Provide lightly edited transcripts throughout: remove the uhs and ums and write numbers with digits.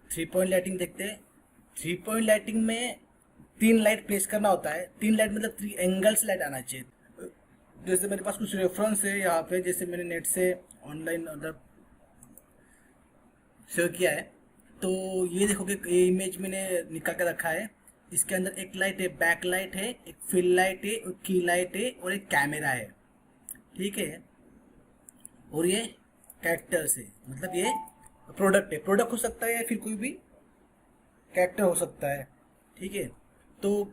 Three point lighting देखते हैं। Three point lighting में तीन लाइट प्लेस करना होता है। तीन लाइट मतलब थ्री एंगल से लाइट आना चाहिए। जैसे मेरे पास कुछ रेफरेंस है यहाँ पे, जैसे मैंने नेट से ऑनलाइन मतलब सेव किया है। तो ये देखो कि ये इमेज मैंने निकाल के रखा है। इसके अंदर एक लाइट है, बैक लाइट है, एक फिल लाइट है, एक की लाइट है और एक कैमरा है। ठीक है। और ये कैरेक्टर्स है, मतलब ये प्रोडक्ट है। प्रोडक्ट हो सकता है या फिर कोई भी कैरेक्टर हो सकता है। ठीक है। तो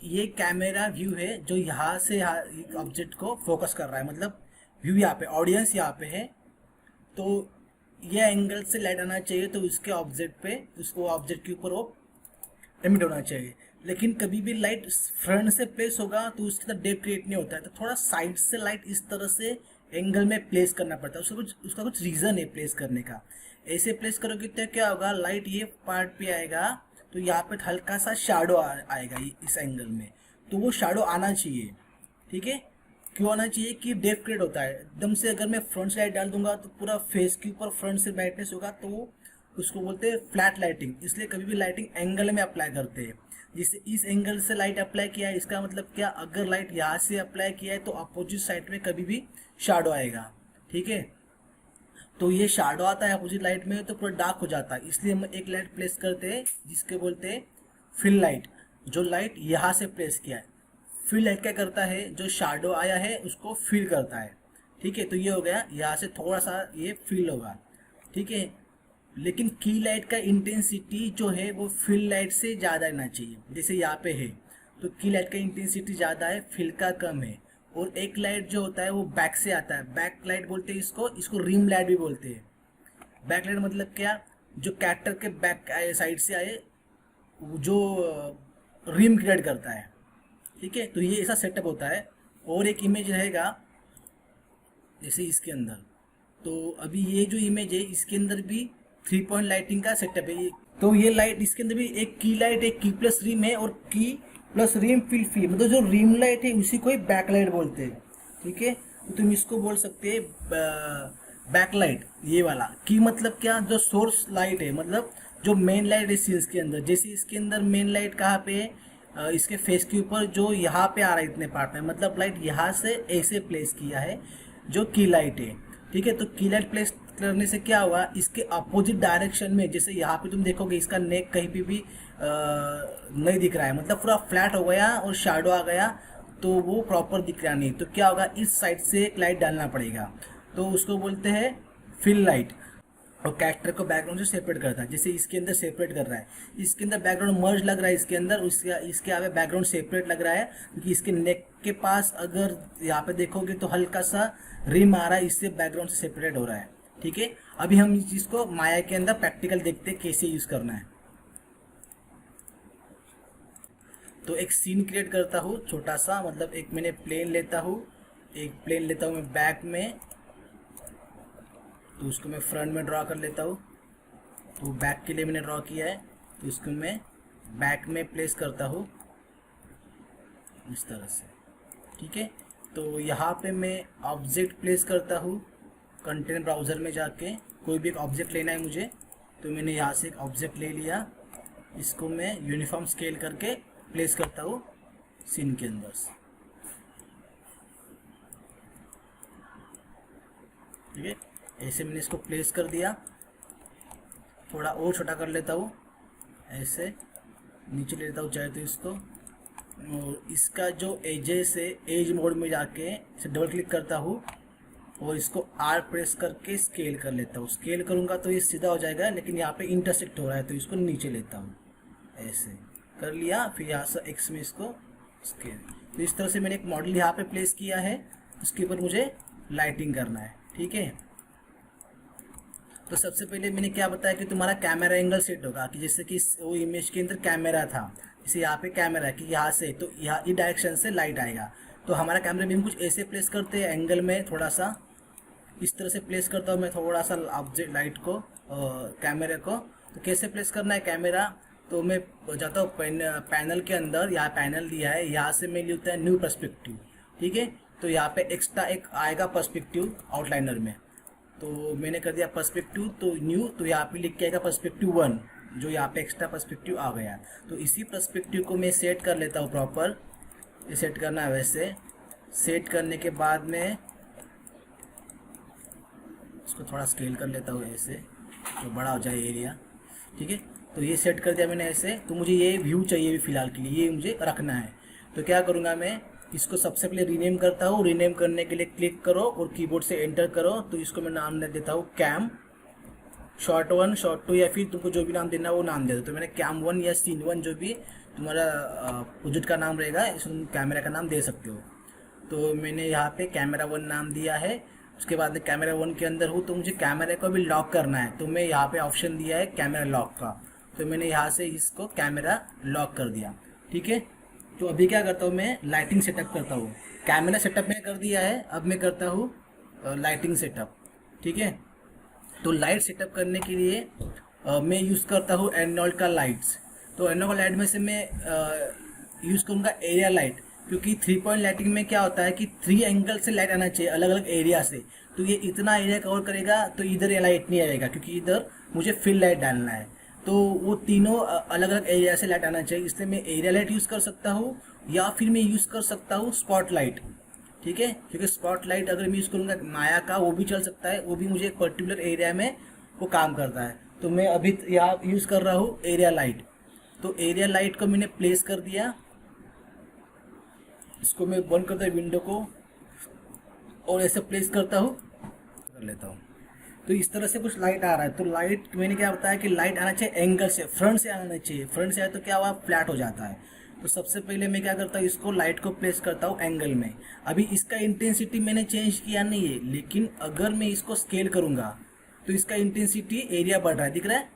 ये कैमरा व्यू है जो यहाँ से यहाँ ऑब्जेक्ट को फोकस कर रहा है, मतलब व्यू यहाँ पे, ऑडियंस यहाँ पे है। तो ये एंगल से लाइट आना चाहिए तो उसके ऑब्जेक्ट पे, उसको ऑब्जेक्ट के ऊपर वो एमिट होना चाहिए। लेकिन कभी भी लाइट फ्रंट से प्लेस होगा तो उसके साथ डेप क्रिएट नहीं होता है, तो थोड़ा साइड से लाइट इस तरह से एंगल में प्लेस करना पड़ता है। उसका कुछ रीज़न है प्लेस करने का। ऐसे प्लेस करोगे तो क्या होगा, लाइट ये पार्ट पे आएगा तो यहाँ पे हल्का सा शैडो आएगा इस एंगल में, तो वो शैडो आना चाहिए। ठीक है। क्यों आना चाहिए कि डेप क्रिएट होता है एकदम से। अगर मैं फ्रंट से लाइट डाल दूंगा तो पूरा फेस के ऊपर फ्रंट से ब्राइटनेस होगा, तो उसको बोलते हैं फ्लैट लाइटिंग। इसलिए कभी भी लाइटिंग एंगल में अप्लाई करते हैं। जिससे इस एंगल से लाइट अप्लाई किया है, इसका मतलब क्या, अगर लाइट यहाँ से अप्लाई किया है तो अपोजिट साइड में कभी भी शैडो आएगा। ठीक है। तो ये शैडो आता है अपोजिट लाइट में तो पूरा डार्क हो जाता है। इसलिए हम एक लाइट प्लेस करते हैं जिसके बोलते हैं फिल लाइट। जो लाइट यहाँ से प्लेस किया है, फिल लाइट क्या करता है, जो शैडो आया है उसको फिल करता है। ठीक है। तो ये हो गया, यहाँ से थोड़ा सा ये फिल होगा। ठीक है। लेकिन की लाइट का इंटेंसिटी जो है वो फिल लाइट से ज़्यादा रहना चाहिए। जैसे यहाँ पे है तो की लाइट का इंटेंसिटी ज़्यादा है, फिल का कम है। और एक लाइट जो होता है वो बैक से आता है, बैक लाइट बोलते हैं इसको। इसको रिम लाइट भी बोलते हैं। बैक लाइट मतलब क्या, जो कैरेक्टर के बैक आए, साइड से आए, जो रिम क्रिएट करता है। ठीक है। तो ये ऐसा सेटअप होता है। और एक इमेज रहेगा जैसे इसके अंदर, तो अभी ये जो इमेज है इसके अंदर भी थ्री पॉइंट लाइटिंग का सेटअप है। तो ये लाइट इसके अंदर भी एक की लाइट, एक की प्लस रिम है, और की प्लस रिम फिल फिल, मतलब जो रिम लाइट है उसी को ही बैक लाइट बोलते हैं। ठीक है। तो तुम इसको बोल सकते हैं बैक लाइट। ये वाला की मतलब क्या, जो सोर्स लाइट है, मतलब जो मेन लाइट है सीन्स के अंदर। जैसे इसके अंदर मेन लाइट कहाँ पे है, इसके फेस के ऊपर जो यहाँ पे आ रहा है इतने पार्ट में, मतलब लाइट यहाँ से ऐसे प्लेस किया है जो की लाइट है। ठीक है। तो की लाइट प्लेस करने से क्या हुआ, इसके अपोजिट डायरेक्शन में, जैसे यहाँ पे तुम देखोगे इसका नेक कहीं पे भी नहीं दिख रहा है, मतलब पूरा फ्लैट हो गया और शैडो आ गया, तो वो प्रॉपर दिख रहा नहीं। तो क्या होगा, इस साइड से एक लाइट डालना पड़ेगा, तो उसको बोलते हैं फिल लाइट। और कैरेक्टर को बैकग्राउंड से सेपरेट करता है। जैसे इसके अंदर सेपरेट कर रहा है, इसके अंदर बैकग्राउंड मर्ज लग रहा है इसके अंदर, इसके आगे बैकग्राउंड सेपरेट लग रहा है, क्योंकि इसके नेक के पास अगर यहाँ पे देखोगे तो हल्का सा रिम आ रहा है, इससे बैकग्राउंड से सेपरेट हो रहा है। ठीक है। अभी हम इस चीज़ को माया के अंदर प्रैक्टिकल देखते हैं कैसे यूज़ करना है। तो एक सीन क्रिएट करता हूँ छोटा सा, मतलब एक मैंने प्लेन लेता हूँ, एक प्लेन लेता हूँ मैं बैक में, तो उसको मैं फ्रंट में ड्रॉ कर लेता हूँ। तो बैक के लिए मैंने ड्रॉ किया है, तो इसको मैं बैक में प्लेस करता हूँ इस तरह से। ठीक है। तो यहाँ पे मैं ऑब्जेक्ट प्लेस करता हूँ। कंटेंट ब्राउज़र में जाके कोई भी एक ऑब्जेक्ट लेना है मुझे, तो मैंने यहाँ से एक ऑब्जेक्ट ले लिया, इसको मैं यूनिफॉर्म स्केल करके प्लेस करता हूँ सीन के अंदर। ठीक है। ऐसे मैंने इसको प्लेस कर दिया। थोड़ा और छोटा कर लेता हूँ, ऐसे नीचे ले लेता हूँ चाहे तो इसको, और इसका जो एजेस है एज मोड में जाके इसे डबल क्लिक करता हूँ और इसको आर प्रेस करके स्केल कर लेता हूँ। स्केल करूँगा तो ये सीधा हो जाएगा, लेकिन यहाँ पे इंटरसेक्ट हो रहा है तो इसको नीचे लेता हूँ, ऐसे कर लिया। फिर यहाँ से एक्स में इसको स्केल। तो इस तरह से मैंने एक मॉडल यहाँ पे प्लेस किया है, उसके ऊपर मुझे लाइटिंग करना है। ठीक है। तो सबसे पहले मैंने क्या बताया कि तुम्हारा कैमरा एंगल सेट होगा, कि जैसे कि वो इमेज के अंदर कैमरा था, जैसे यहाँ पे कैमरा है कि यहाँ से, तो यहाँ इस डायरेक्शन से लाइट आएगा। तो हमारा कैमरा भी हम कुछ ऐसे प्लेस करते हैं एंगल में, थोड़ा सा इस तरह से प्लेस करता हूँ मैं थोड़ा सा ऑब्जेक्ट लाइट को, कैमरे को। तो कैसे प्लेस करना है कैमरा, तो मैं जाता हूँ पैनल के अंदर, यहाँ पैनल दिया है, यहाँ से मैं लेता है न्यू पर्सपेक्टिव। ठीक है। तो यहाँ पे एक्स्ट्रा एक आएगा पर्सपेक्टिव आउटलाइनर में, तो मैंने कर दिया पर्सपेक्टिव, तो न्यू, तो यहाँ पे लिख के आएगा पर्सपेक्टिव 1। जो यहाँ पे एक्स्ट्रा पर्सपेक्टिव आ गया। तो इसी पर्सपेक्टिव को मैं सेट कर लेता हूँ प्रॉपर। ये सेट करना है, वैसे सेट करने के बाद में इसको थोड़ा स्केल कर लेता हूँ ऐसे, तो बड़ा हो जाए एरिया। ठीक है, तो ये सेट कर दिया मैंने ऐसे। तो मुझे ये व्यू चाहिए फ़िलहाल के लिए, ये मुझे रखना है। तो क्या करूँगा मैं, इसको सबसे पहले रीनेम करता हूँ। रीनेम करने के लिए क्लिक करो और कीबोर्ड से एंटर करो। तो इसको मैं नाम दे देता हूँ कैम शॉर्ट 1 शॉर्ट 2, या फिर तुमको जो भी नाम देना है वो नाम दे दो। तो मैंने कैम 1 या सीन 1 जो भी तुम्हारा प्रोजेक्ट का नाम रहेगा, इसमें तुम कैमरा का नाम दे सकते हो। तो मैंने यहाँ पे कैमरा 1 नाम दिया है। उसके बाद में कैमरा 1 के अंदर हूँ, तो मुझे कैमरे को भी लॉक करना है। तो मैं यहाँ पे ऑप्शन दिया है कैमरा लॉक का। तो मैंने यहाँ से इसको कैमरा लॉक कर दिया। ठीक है, तो अभी क्या करता हूँ, मैं लाइटिंग सेटअप करता हूँ। कैमरा सेटअप मैंने कर दिया है, अब मैं करता हूँ लाइटिंग सेटअप। ठीक है, तो लाइट सेटअप करने के लिए मैं यूज़ करता हूँ एर्नोल्ट का लाइट्स। तो एर्नोल्ट का लाइट में से मैं यूज़ करूँगा एरिया लाइट, क्योंकि 3 पॉइंट लाइटिंग में क्या होता है कि 3 एंगल से लाइट आना चाहिए अलग अलग एरिया से। तो ये इतना एरिया कवर करेगा, तो इधर ये लाइट नहीं आएगा, क्योंकि इधर मुझे फिल लाइट डालना है। तो वो तीनों अलग अलग एरिया से लाइट आना चाहिए, इसलिए मैं एरिया लाइट यूज़ कर सकता हूँ, या फिर मैं यूज़ कर सकता हूँ स्पॉट लाइट। ठीक है, क्योंकि स्पॉट लाइट अगर मैं यूज़ करूँगा माया का, वो भी चल सकता है, वो भी मुझे एक पर्टिकुलर एरिया में वो काम करता है। तो मैं अभी यहाँ यूज़ कर रहा हूँ एरिया लाइट। तो एरिया लाइट को मैंने प्लेस कर दिया। इसको मैं बंद करता हूँ विंडो को, और ऐसे प्लेस करता हूँ, कर लेता हूँ। तो इस तरह से कुछ लाइट आ रहा है। तो लाइट मैंने क्या बताया कि लाइट आना चाहिए एंगल से, फ्रंट से आना चाहिए। फ्रंट से आए तो क्या हुआ, फ्लैट हो जाता है। तो सबसे पहले मैं क्या करता हूँ, इसको लाइट को प्लेस करता हूँ एंगल में। अभी इसका इंटेंसिटी मैंने चेंज किया नहीं है, लेकिन अगर मैं इसको स्केल करूँगा तो इसका इंटेंसिटी एरिया बढ़ रहा है, दिख रहा है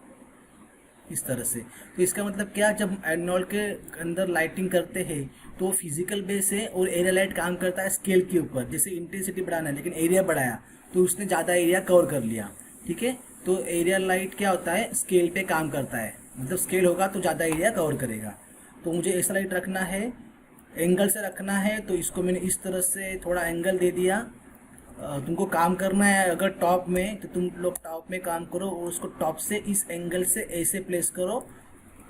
इस तरह से। तो इसका मतलब क्या, जब एर्नोल्ट के अंदर लाइटिंग करते हैं तो फिजिकल बेस है, और एरिया लाइट काम करता है स्केल के ऊपर। जैसे इंटेंसिटी बढ़ाना है लेकिन एरिया बढ़ाया, तो उसने ज़्यादा एरिया कवर कर लिया। ठीक है, तो एरिया लाइट क्या होता है, स्केल पे काम करता है, मतलब स्केल होगा तो ज़्यादा एरिया कवर करेगा। तो मुझे ऐसा लाइट रखना है, एंगल से रखना है। तो इसको मैंने इस तरह से थोड़ा एंगल दे दिया। तुमको काम करना है अगर टॉप में, तो तुम लोग टॉप में काम करो, और उसको टॉप से इस एंगल से ऐसे प्लेस करो।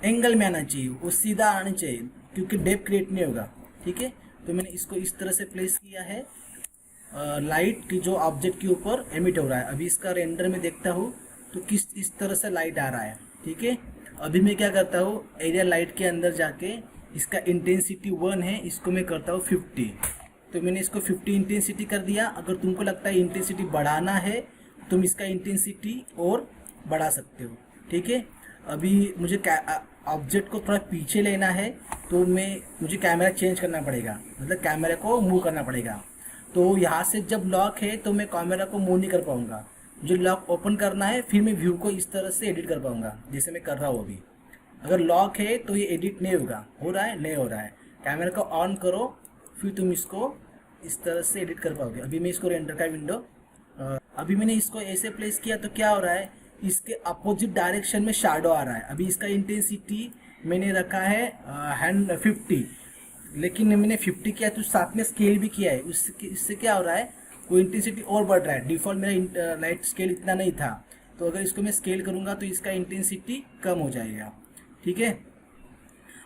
एंगल में आना चाहिए, वो सीधा आना चाहिए, क्योंकि डेप क्रिएट नहीं होगा। ठीक है, तो मैंने इसको इस तरह से प्लेस किया है। लाइट की जो ऑब्जेक्ट के ऊपर एमिट हो रहा है। अभी इसका रेंडर में देखता हूँ तो किस इस तरह से लाइट आ रहा है। ठीक है, अभी मैं क्या करता हूँ, एरिया लाइट के अंदर जाके इसका इंटेंसिटी 1 है, इसको मैं करता हूँ 50। तो मैंने इसको 50 इंटेंसिटी कर दिया। अगर तुमको लगता है इंटेंसिटी बढ़ाना है, तुम इसका इंटेंसिटी और बढ़ा सकते हो। ठीक है, अभी मुझे ऑब्जेक्ट को थोड़ा पीछे लेना है, तो मुझे कैमरा चेंज करना पड़ेगा, मतलब कैमरे को मूव करना पड़ेगा। तो यहाँ से जब लॉक है तो मैं कैमरा को मूव नहीं कर पाऊँगा। मुझे लॉक ओपन करना है, फिर मैं व्यू को इस तरह से एडिट कर पाऊँगा, जैसे मैं कर रहा हूँ अभी। अगर लॉक है तो ये एडिट नहीं होगा, हो रहा है नहीं हो रहा है। कैमरा को ऑन करो, फिर तुम इसको इस तरह से एडिट कर पाओगे। अभी मैं इसको रेंडर का विंडो, अभी मैंने इसको ऐसे प्लेस किया, तो क्या हो रहा है, इसके अपोजिट डायरेक्शन में शैडो आ रहा है। अभी इसका इंटेंसिटी मैंने रखा है 50, लेकिन मैंने 50 किया तो साथ में स्केल भी किया है। इससे क्या हो रहा है, वो इंटेंसिटी और बढ़ रहा है। डिफ़ॉल्ट मेरा लाइट स्केल इतना नहीं था, तो अगर इसको मैं स्केल करूँगा तो इसका इंटेंसिटी कम हो जाएगा। ठीक है,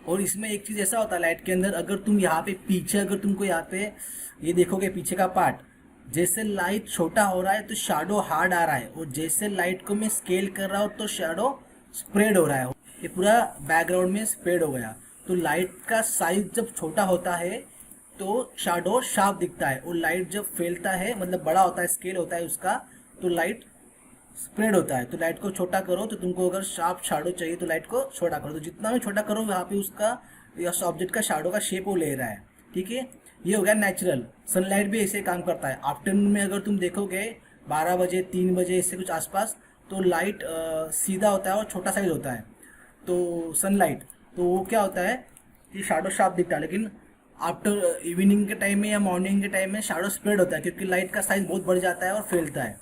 और इसमें एक चीज़ ऐसा होता है लाइट के अंदर, अगर तुम यहाँ पे पीछे, अगर तुमको यहाँ पे ये देखोगे पीछे का पार्ट, जैसे लाइट छोटा हो रहा है तो शैडो हार्ड आ रहा है, और जैसे लाइट को मैं स्केल कर रहा हूँ तो शैडो स्प्रेड हो रहा है। ये पूरा बैकग्राउंड में स्प्रेड हो गया। तो लाइट का साइज जब छोटा होता है तो शैडो शार्प दिखता है, और लाइट जब फैलता है, मतलब बड़ा होता है, स्केल होता है उसका, तो लाइट स्प्रेड होता है। तो लाइट को छोटा करो, तो तुमको अगर शार्प शैडो चाहिए तो लाइट को छोटा करो। तो जितना भी छोटा करो, यहाँ पे उसका या ऑब्जेक्ट का शैडो का शेप वो ले रहा है। ठीक है, ये हो गया नेचुरल। सनलाइट भी ऐसे काम करता है। आफ्टरनून में अगर तुम देखोगे 12 बजे 3 बजे ऐसे कुछ आसपास, तो लाइट सीधा होता है और छोटा साइज होता है। तो सनलाइट, तो वो क्या होता है कि शैडो शार्प दिखता है, लेकिन आफ्टर इवनिंग के टाइम में या मॉर्निंग के टाइम में शैडो स्प्रेड होता है, क्योंकि लाइट का साइज बहुत बढ़ जाता है और फैलता है।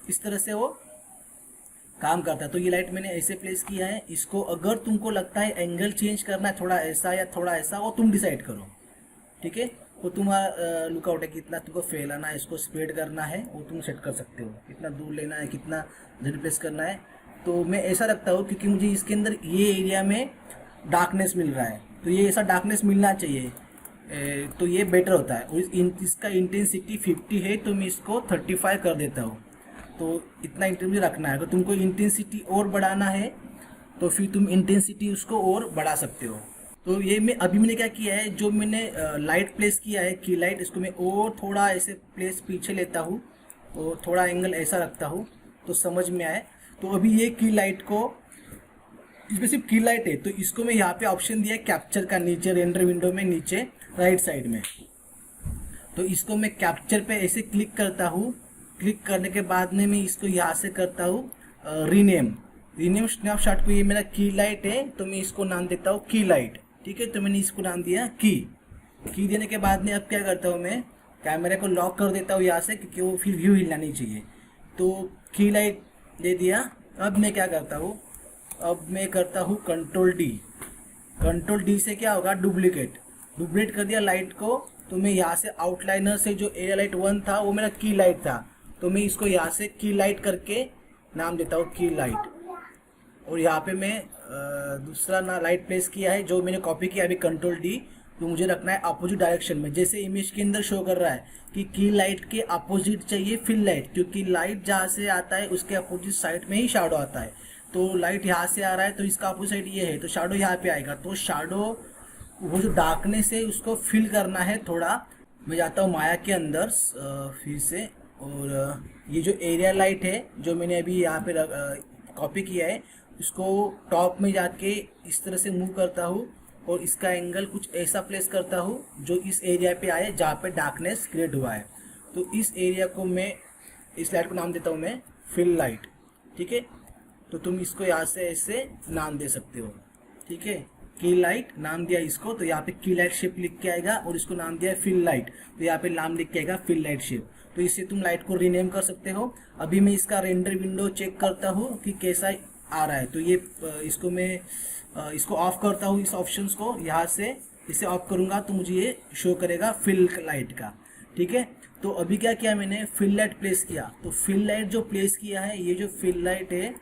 इस तरह से वो काम करता है। तो ये लाइट मैंने ऐसे प्लेस किया है। इसको अगर तुमको लगता है एंगल चेंज करना है, थोड़ा ऐसा या थोड़ा ऐसा, वो तुम डिसाइड करो। ठीक है, वो तुम्हारा लुकआउट है, कितना तुमको फैलाना है, इसको स्प्रेड करना है, वो तुम सेट कर सकते हो। कितना दूर लेना है, कितना जन प्लेस करना है, तो मैं ऐसा रखता हूँ क्योंकि मुझे इसके अंदर ये एरिया में डार्कनेस मिल रहा है, तो ये ऐसा डार्कनेस मिलना चाहिए। तो ये बेटर होता है। और इसका इंटेंसिटी 50 है तो मैं इसको 35 कर देता हूँ। तो इतना इंटेंसिटी रखना है। अगर तुमको इंटेंसिटी और बढ़ाना है तो फिर तुम इंटेंसिटी उसको और बढ़ा सकते हो। तो ये मैंने क्या किया है, जो मैंने लाइट प्लेस किया है की लाइट, इसको मैं और थोड़ा ऐसे प्लेस पीछे लेता हूँ और थोड़ा एंगल ऐसा रखता हूँ तो समझ में आए। तो अभी ये की लाइट को, इसमें सिर्फ की लाइट है तो इसको मैं यहाँ पे ऑप्शन दिया है कैप्चर का, नीचे रेंडर विंडो में नीचे राइट साइड में। तो इसको मैं कैप्चर पे ऐसे क्लिक करता हूँ। क्लिक करने के बाद में मैं इसको यहाँ से करता हूँ रीनेम स्नैपशॉट को। ये मेरा की लाइट है तो मैं इसको नाम देता हूँ की लाइट। ठीक है, तो मैंने इसको नाम दिया की देने के बाद में अब क्या करता हूँ, मैं कैमरे को लॉक कर देता हूँ यहाँ से, क्योंकि वो फिर व्यू हिलना नहीं चाहिए। तो की लाइट दे दिया। अब मैं क्या करता हूँ, अब मैं करता हूँ कंट्रोल डी से क्या होगा, डुप्लीकेट कर दिया लाइट को। तो मैं यहाँ से आउटलाइनर से जो एरिया लाइट 1 था वो मेरा की लाइट था, तो मैं इसको यहाँ से की लाइट करके नाम देता हूँ की लाइट। और यहाँ पे मैं दूसरा ना लाइट प्लेस किया है जो मैंने कॉपी किया अभी कंट्रोल डी। तो मुझे रखना है अपोजिट डायरेक्शन में, जैसे इमेज के अंदर शो कर रहा है कि की लाइट के अपोजिट चाहिए फिल लाइट, क्योंकि लाइट जहाँ से आता है उसके अपोजिट साइड में ही शैडो आता है। तो लाइट यहाँ से आ रहा है तो इसका अपोजिट साइड ये है, तो शैडो यहाँ पे आएगा। तो शैडो वो जो डार्कनेस है उसको फिल करना है थोड़ा। मैं जाता हूँ माया के अंदर फिर से, और ये जो एरिया लाइट है जो मैंने अभी यहाँ पे कॉपी किया है, इसको टॉप में जाके इस तरह से मूव करता हूँ और इसका एंगल कुछ ऐसा प्लेस करता हूँ जो इस एरिया पे आए जहाँ पे डार्कनेस क्रिएट हुआ है। तो इस एरिया को मैं, इस लाइट को नाम देता हूँ मैं फिल लाइट। ठीक है, तो तुम इसको यहाँ से ऐसे नाम दे सकते हो। ठीक है, की लाइट नाम दिया इसको, तो यहाँ पे की लाइट शेप लिख के आएगा, और इसको नाम दिया फिल लाइट, तो यहाँ पे नाम लिख के आएगा फिल लाइट शेप। तो इससे तुम लाइट को रीनेम कर सकते हो। अभी मैं इसका रेंडर विंडो चेक करता हूँ कि कैसा आ रहा है। तो ये इसको मैं इसको ऑफ करता हूँ, इस ऑप्शंस को यहाँ से इसे ऑफ करूँगा तो मुझे ये शो करेगा फिल लाइट का। ठीक है, तो अभी क्या किया मैंने, फिल लाइट प्लेस किया। तो फिल लाइट जो प्लेस किया है, ये जो फिल लाइट है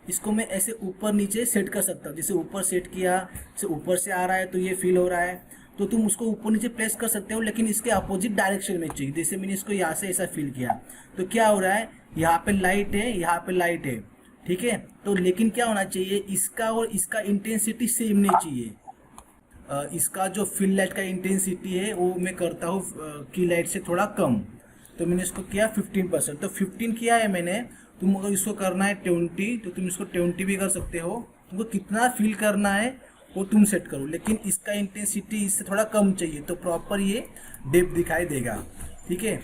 इसको मैं ऐसे ऊपर नीचे सेट कर सकता हूँ। जैसे ऊपर सेट किया, जैसे ऊपर से आ रहा है तो ये फिल हो रहा है, तो तुम उसको ऊपर नीचे प्लेस कर सकते हो, लेकिन इसके अपोजिट डायरेक्शन में चाहिए। जैसे मैंने इसको यहाँ से ऐसा फिल किया तो क्या हो रहा है, यहाँ पे लाइट है, यहाँ पे लाइट है। ठीक है, तो लेकिन क्या होना चाहिए, इसका और इसका इंटेंसिटी सेम नहीं चाहिए। इसका जो फिल लाइट का इंटेंसिटी है वो मैं करता हूँ की लाइट से थोड़ा कम। तो मैंने इसको किया 15%, तो 15 किया है मैंने। तुम अगर इसको करना है 20 तो तुम इसको 20 भी कर सकते हो। तुमको कितना फील करना है वो तुम सेट करो, लेकिन इसका इंटेंसिटी इससे थोड़ा कम चाहिए तो प्रॉपर ये डेप्थ दिखाई देगा। ठीक है,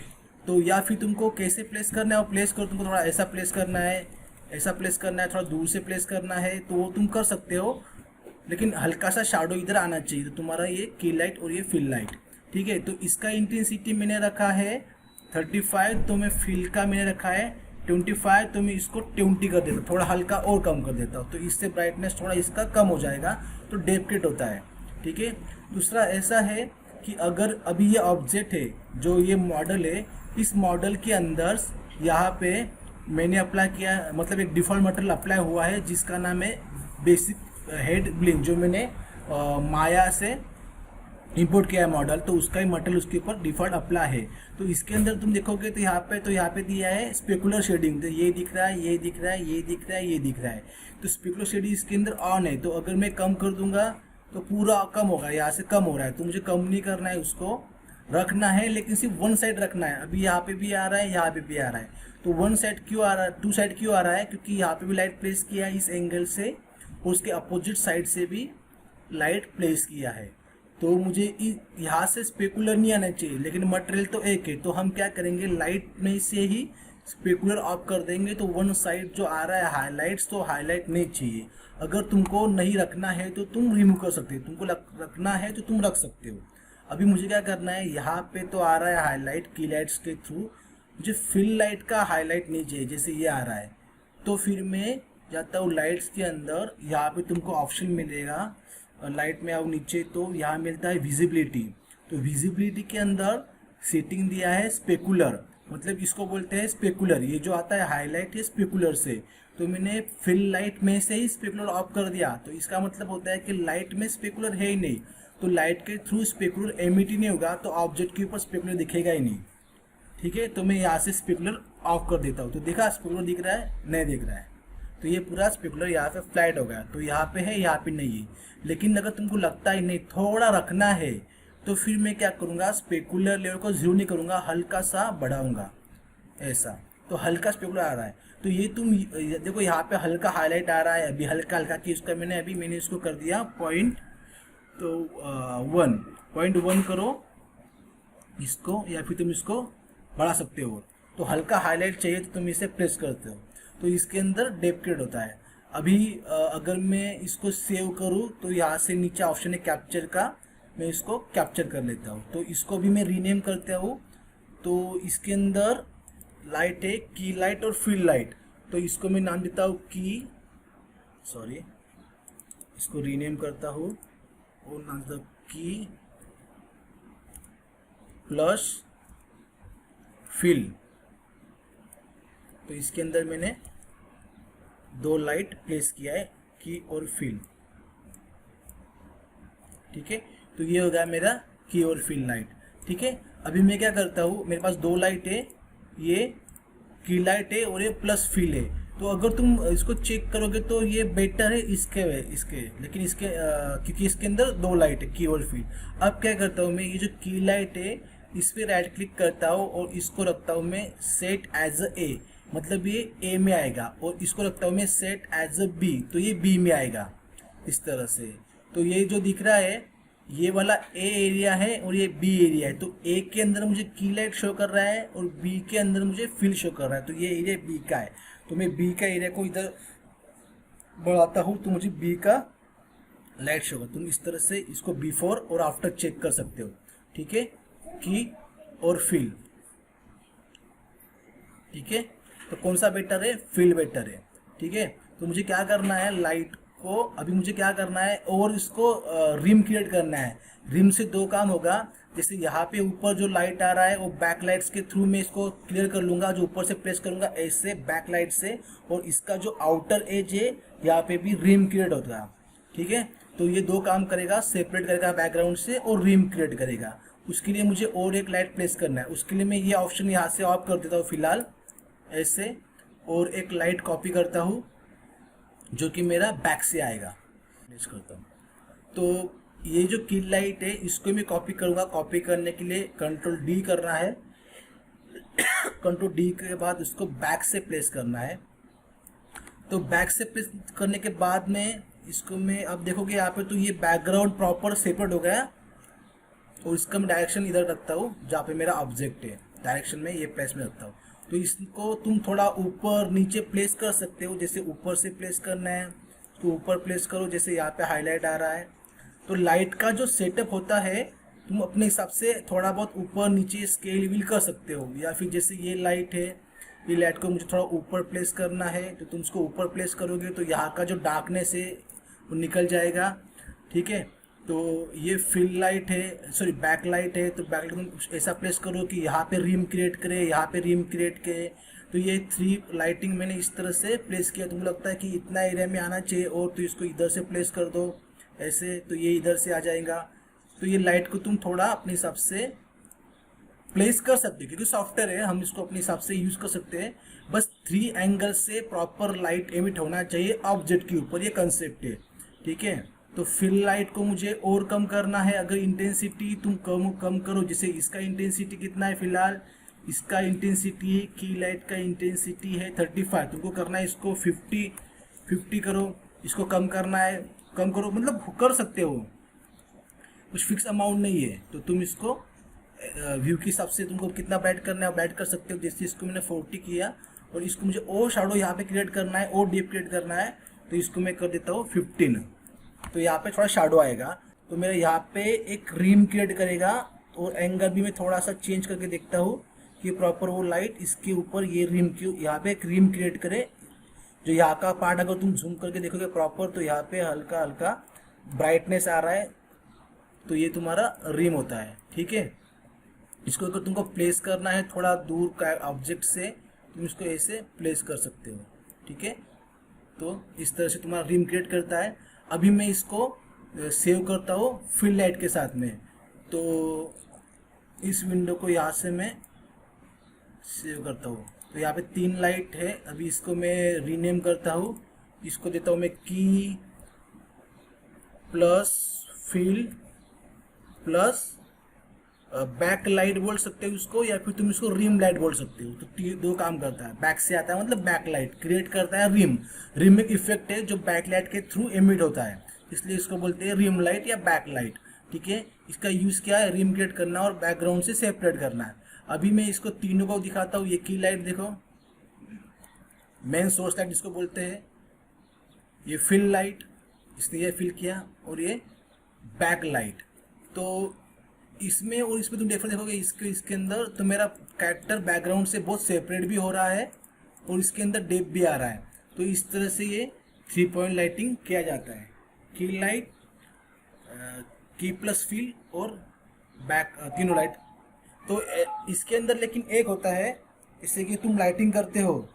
तो या फिर तुमको कैसे प्लेस करना है वो प्लेस करो। तुमको थोड़ा ऐसा प्लेस करना है, ऐसा प्लेस करना है, थोड़ा दूर से प्लेस करना है तो वो तुम कर सकते हो, लेकिन हल्का सा शैडो इधर आना चाहिए। तो तुम्हारा ये की लाइट और ये फिल लाइट। ठीक है, तो इसका इंटेंसिटी मैंने रखा है 35, तो मैं फिल का मैंने रखा है 25, तो मैं इसको 20 कर देता हूँ, थोड़ा हल्का और कम कर देता हूँ, तो इससे ब्राइटनेस थोड़ा इसका कम हो जाएगा, तो डेप्थ होता है। ठीक है, दूसरा ऐसा है कि अगर अभी ये ऑब्जेक्ट है जो ये मॉडल है, इस मॉडल के अंदर यहाँ पे मैंने अप्लाई किया, मतलब एक डिफ़ॉल्ट मटेरियल अप्लाई हुआ है जिसका नाम है बेसिक हेड ब्लिंक, जो मैंने माया से इंपोर्ट किया है मॉडल, तो उसका ही मटेरियल उसके ऊपर डिफ़ॉल्ट अप्लाई है। तो इसके अंदर तुम देखोगे तो यहाँ पे दिया है स्पेकुलर शेडिंग, तो ये दिख रहा है, ये दिख रहा है, ये दिख रहा है, ये दिख रहा है। तो स्पेकुलर शेडिंग इसके अंदर ऑन है, तो अगर मैं कम कर दूंगा तो पूरा कम होगा, यहाँ से कम हो रहा है, तो मुझे कम नहीं करना है, उसको रखना है, लेकिन सिर्फ वन साइड रखना है। अभी यहाँ पे भी आ रहा है, यहाँ पे भी आ रहा है, तो वन साइड क्यों आ रहा है, टू साइड क्यों आ रहा है, क्योंकि यहाँ पे भी लाइट प्लेस किया है इस एंगल से, और उसके अपोजिट साइड से भी लाइट प्लेस किया है। तो मुझे यहाँ से स्पेकुलर नहीं आना चाहिए, लेकिन मटेरियल तो एक है, तो हम क्या करेंगे, लाइट में से ही स्पेकुलर ऑफ कर देंगे, तो वन साइड जो आ रहा है हाईलाइट्स, तो हाईलाइट नहीं चाहिए। अगर तुमको नहीं रखना है तो तुम रिमूव कर सकते हो, तुमको रखना है तो तुम रख सकते हो। अभी मुझे क्या करना है, यहाँ पे तो आ रहा है हाईलाइट की लाइट्स के थ्रू, मुझे फिल लाइट का हाईलाइट नहीं चाहिए, जैसे ये आ रहा है। तो फिर मैं जाता हूँ लाइट्स के अंदर, यहाँ पे तुमको ऑप्शन मिलेगा, लाइट में आओ नीचे, तो यहाँ मिलता है विजिबिलिटी। तो विजिबिलिटी के अंदर सेटिंग दिया है स्पेकुलर, मतलब इसको बोलते हैं स्पेकुलर, ये जो आता है हाईलाइट है स्पेकुलर से। तो मैंने फिल लाइट में से ही स्पेकुलर ऑफ कर दिया, तो इसका मतलब होता है कि लाइट में स्पेकुलर है ही नहीं, तो लाइट के थ्रू स्पेकुलर एमिट ही नहीं होगा, तो ऑब्जेक्ट के ऊपर स्पेकुलर दिखेगा ही नहीं। ठीक है, तो मैं यहाँ से स्पेकुलर ऑफ कर देता हूँ, तो देखा स्पेकुलर दिख रहा है, नहीं दिख रहा है, तो ये पूरा स्पेकुलर यहाँ पे फ्लैट हो गया, तो यहाँ पे है, यहाँ पे नहीं है। लेकिन अगर तुमको लगता ही नहीं थोड़ा रखना है, तो फिर मैं क्या करूँगा, स्पेकुलर लेवल को 0 नहीं करूँगा, हल्का सा बढ़ाऊँगा ऐसा, तो हल्का स्पेकुलर आ रहा है। तो ये तुम देखो यहाँ पे हल्का हाईलाइट आ रहा है, अभी हल्का हल्का कि उसका मैंने इसको कर दिया पॉइंट, तो 1.1 करो इसको, या फिर तुम इसको बढ़ा सकते हो। तो हल्का हाईलाइट चाहिए तो तुम इसे प्रेस करते हो, तो इसके अंदर डेप्थ क्रिएट होता है। अभी अगर मैं इसको सेव करूँ तो यहाँ से नीचे ऑप्शन है कैप्चर का, मैं इसको कैप्चर कर लेता हूँ, तो इसको भी मैं रीनेम करता हूँ। तो इसके अंदर लाइट है की लाइट और फील्ड लाइट, तो इसको मैं नाम देता हूँ इसको रीनेम करता हूँ और नाम देता हूँ की प्लस फील्ड। तो इसके अंदर मैंने 2 लाइट प्लेस किया है, की और फील्ड। ठीक है, तो ये हो गया मेरा की और फील्ड लाइट। ठीक है, अभी मैं क्या करता हूँ, मेरे पास 2 लाइट है, ये की लाइट है और ये प्लस फील्ड है। तो अगर तुम इसको चेक करोगे तो ये बेटर है इसके लेकिन इसके क्योंकि इसके अंदर 2 लाइट है, की और फील्ड। अब क्या करता हूँ मैं, ये जो की लाइट है इस पर राइट क्लिक करता हूँ और इसको रखता हूँ मैं सेट एज ए, मतलब ये ए में आएगा, और इसको रखता हूँ मैं सेट एज अ बी, तो ये बी में आएगा इस तरह से। तो ये जो दिख रहा है ये वाला ए एरिया है और ये बी एरिया है, तो ए के अंदर मुझे की लाइट शो कर रहा है और बी के अंदर मुझे फील्ड शो कर रहा है, तो ये एरिया बी का है। तो मैं बी का एरिया को इधर बढ़ाता हूँ तो मुझे बी का लाइट शो होगा। तुम इस तरह से इसको बिफोर और आफ्टर चेक कर सकते हो। ठीक है, की और फील्ड। ठीक है, तो कौन सा बेटर है, फील्ड बेटर है। ठीक है, तो मुझे क्या करना है, लाइट को अभी मुझे क्या करना है, और इसको रिम क्रिएट करना है। रिम से 2 काम होगा, जैसे यहाँ पे ऊपर जो लाइट आ रहा है वो बैक लाइट्स के थ्रू मैं इसको क्लियर कर लूंगा, जो ऊपर से प्रेस करूंगा ऐसे बैक लाइट से, और इसका जो आउटर एज है यहाँ पे भी रिम क्रिएट होता है। ठीक है, तो ये 2 काम करेगा, सेपरेट करेगा बैकग्राउंड से और रिम क्रिएट करेगा। उसके लिए मुझे और एक लाइट प्लेस करना है, उसके लिए मैं ये ऑप्शन यहाँ से ऑफ कर देता हूँ फिलहाल ऐसे, और एक लाइट कॉपी करता हूँ जो कि मेरा बैक से आएगा, प्लेस करता हूँ। तो ये जो की लाइट है इसको मैं कॉपी करूँगा, कॉपी करने के लिए कंट्रोल डी करना है, कंट्रोल डी के बाद उसको बैक से प्लेस करना है। तो बैक से प्लेस करने के बाद में इसको मैं, अब देखोगे यहाँ पे तो ये बैकग्राउंड प्रॉपर सेपरेट हो गया, और इसका मैं डायरेक्शन इधर रखता हूँ जहाँ पे मेरा ऑब्जेक्ट है, डायरेक्शन में ये प्लेस में रखता हूँ। तो इसको तुम थोड़ा ऊपर नीचे प्लेस कर सकते हो, जैसे ऊपर से प्लेस करना है तो ऊपर प्लेस करो, जैसे यहाँ पे हाईलाइट आ रहा है। तो लाइट का जो सेटअप होता है तुम अपने हिसाब से थोड़ा बहुत ऊपर नीचे स्केल विल कर सकते हो, या फिर जैसे ये लाइट है, ये लाइट को मुझे थोड़ा ऊपर प्लेस करना है, तो तुम उसको ऊपर प्लेस करोगे तो यहाँ का जो डार्कनेस है वो निकल जाएगा। ठीक है, तो ये फील्ड लाइट है, सॉरी बैक लाइट है, तो बैक लाइट को ऐसा प्लेस करो कि यहाँ पे रिम क्रिएट करे, यहाँ पे रिम क्रिएट करे। तो ये 3 लाइटिंग मैंने इस तरह से प्लेस किया। तुमको लगता है कि इतना एरिया में आना चाहिए और तो इसको इधर से प्लेस कर दो ऐसे, तो ये इधर से आ जाएगा। तो ये लाइट को तुम थोड़ा अपने हिसाब से प्लेस कर सकते हो, क्योंकि सॉफ्टवेयर है, हम इसको अपने हिसाब से यूज कर सकते हैं। बस 3 एंगल से प्रॉपर लाइट एमिट होना चाहिए ऑब्जेक्ट के ऊपर, ये कंसेप्ट है। ठीक है, तो फील्ड लाइट को मुझे और कम करना है। अगर इंटेंसिटी तुम कम करो, जैसे इसका इंटेंसिटी कितना है फिलहाल, इसका इंटेंसिटी की लाइट का इंटेंसिटी है 35, तुमको करना है इसको 50 करो। इसको कम करना है, कम करो, मतलब कर सकते हो, कुछ फिक्स अमाउंट नहीं है। तो तुम इसको व्यू के हिसाब से तुमको कितना ब्राइट करना है ब्राइट कर सकते हो। जैसे इसको मैंने 40 किया, और इसको मुझे और शैडो यहाँ पे क्रिएट करना है और डीप क्रिएट करना है, तो इसको मैं कर देता हूँ 15। तो यहाँ पे थोड़ा शैडो आएगा, तो मेरा यहाँ पे एक रिम क्रिएट करेगा, और एंगल भी मैं थोड़ा सा चेंज करके देखता हूँ कि प्रॉपर वो लाइट इसके ऊपर ये रिम क्यों यहाँ पे एक रिम क्रिएट करे। जो यहाँ का पार्ट अगर तुम जूम करके देखोगे प्रॉपर, तो यहाँ पे हल्का हल्का ब्राइटनेस आ रहा है, तो ये तुम्हारा रिम होता है। ठीक है, इसको अगर तुमको प्लेस करना है थोड़ा दूर का ऑब्जेक्ट से, तुम इसको ऐसे प्लेस कर सकते हो। ठीक है, तो इस तरह से तुम्हारा रिम क्रिएट करता है। अभी मैं इसको सेव करता हूँ फिल लाइट के साथ में। तो इस विंडो को यहाँ से मैं सेव करता हूँ। तो यहाँ पे 3 लाइट है। अभी इसको मैं रीनेम करता हूँ, इसको देता हूँ मैं key plus fill plus back light बोल सकते हो उसको, या फिर तुम इसको रिम लाइट बोल सकते हो। तो दो काम करता है, बैक से आता है मतलब बैक लाइट क्रिएट करता है रिम। रिम एक इफेक्ट है जो बैक लाइट के थ्रू एमिट होता है, इसलिए इसको बोलते हैं रिम लाइट या बैक लाइट। ठीक है, इसका यूज क्या है, रिम क्रिएट करना और बैकग्राउंड से सेपरेट करना है। अभी मैं इसको तीनों को दिखाता हूँ। ये की लाइट देखो, मेन सोर्स लाइट जिसको बोलते हैं, ये फिल लाइट इसने ये फिल किया, और ये बैक लाइट। तो इसमें और इसमें तुम डिफरेंस देखोगे, इसके अंदर तो मेरा कैरेक्टर बैकग्राउंड से बहुत सेपरेट भी हो रहा है और इसके अंदर डेप भी आ रहा है। तो इस तरह से ये 3 पॉइंट लाइटिंग किया जाता है, की लाइट, की प्लस फील और बैक, तीनों लाइट। तो इसके अंदर लेकिन एक होता है, इससे कि तुम लाइटिंग करते हो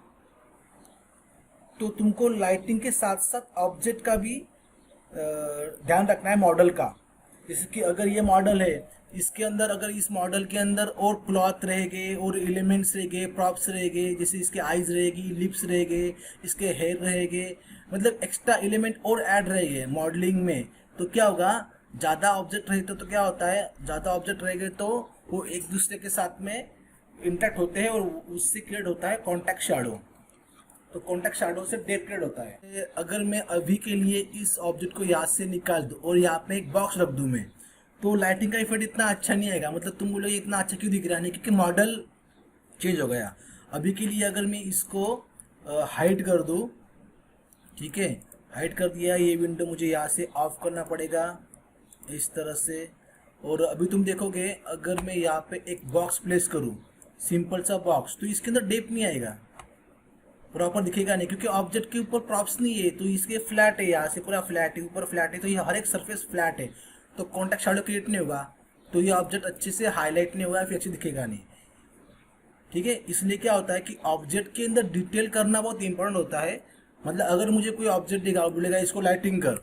तो तुमको लाइटिंग के साथ साथ ऑब्जेक्ट का भी ध्यान रखना है, मॉडल का। जैसे कि अगर ये मॉडल है, इसके अंदर अगर इस मॉडल के अंदर और क्लॉथ रहेंगे और एलिमेंट्स रहेंगे, प्रॉप्स रहेंगे, जैसे इसके आईज रहेगी, लिप्स रहेंगे, इसके हेयर रहेंगे, मतलब एक्स्ट्रा एलिमेंट और ऐड रहेंगे मॉडलिंग में। तो क्या होगा, ज़्यादा ऑब्जेक्ट रहे तो क्या होता है, ज़्यादा ऑब्जेक्ट रहेंगे तो वो एक दूसरे के साथ में इंटरेक्ट होते हैं और उससे क्रिएट होता है कॉन्टैक्ट शैडो। तो कॉन्टैक्ट शैडो से डेप क्रिएट होता है। अगर मैं अभी के लिए इस ऑब्जेक्ट को यहाँ से निकाल दूँ और यहाँ पे एक बॉक्स रख दूँ मैं, तो लाइटिंग का इफेक्ट इतना अच्छा नहीं आएगा। मतलब तुम बोलोगे इतना अच्छा क्यों दिख रहा नहीं, क्योंकि मॉडल चेंज हो गया। अभी के लिए अगर मैं इसको हाइड कर दूँ, ठीक है, हाइड कर दिया, ये विंडो मुझे यहाँ से ऑफ करना पड़ेगा इस तरह से। और अभी तुम देखोगे अगर मैं यहाँ पे एक बॉक्स प्लेस करूँ, सिंपल सा बॉक्स, तो इसके अंदर डेप नहीं आएगा, प्रॉपर दिखेगा नहीं, क्योंकि ऑब्जेक्ट के ऊपर प्रॉप्स नहीं है। तो इसके फ्लैट है, यहाँ से पूरा फ्लैट है, ऊपर फ्लैट है, तो ये हर एक सरफेस फ्लैट है, तो कॉन्टैक्ट शैडो क्रिएट नहीं होगा, तो ये ऑब्जेक्ट अच्छे से हाईलाइट नहीं होगा, फिर अच्छे दिखेगा नहीं। ठीक है, इसलिए क्या होता है कि ऑब्जेक्ट के अंदर डिटेल करना बहुत इंपॉर्टेंट होता है। मतलब अगर मुझे कोई ऑब्जेक्ट दिखा, बोलेगा इसको लाइटिंग कर,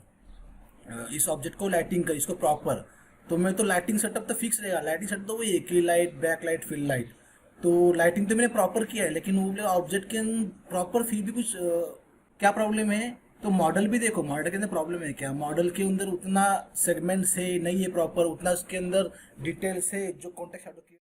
इस ऑब्जेक्ट को लाइटिंग कर, इसको प्रॉपर, तो मैं तो लाइटिंग सेटअप तो फिक्स रहेगा। लाइटिंग सेटअप तो वही है, key light, back light, fill light. तो लाइटिंग तो मैंने प्रॉपर किया है, लेकिन वो ऑब्जेक्ट के अंदर प्रॉपर फिर भी कुछ क्या प्रॉब्लम है, तो मॉडल भी देखो, मॉडल के अंदर प्रॉब्लम है क्या, मॉडल के अंदर उतना सेगमेंट्स है नहीं है प्रॉपर, उतना उसके अंदर डिटेल्स है जो कॉन्टेक्स्ट शैडो की